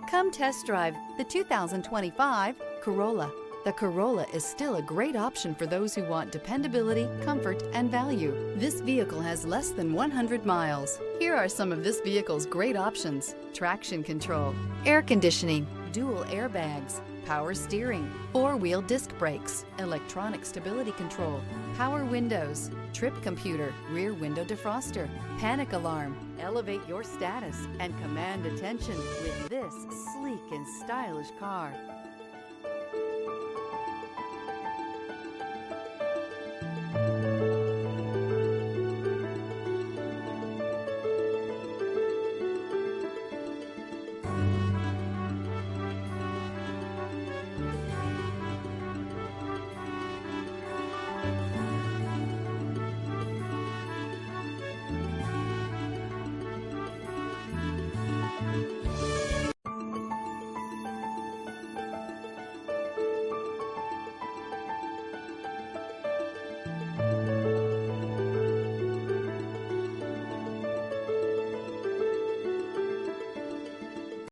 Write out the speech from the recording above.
Come test drive the 2025 Corolla. The Corolla is still a great option for those who want dependability, comfort, and value. This vehicle has less than 100 miles. Here are some of this vehicle's great options: traction control, air conditioning, dual airbags, power steering, four-wheel disc brakes, electronic stability control, power windows, trip computer, rear window defroster, panic alarm. Elevate your status and command attention with this sleek and stylish car.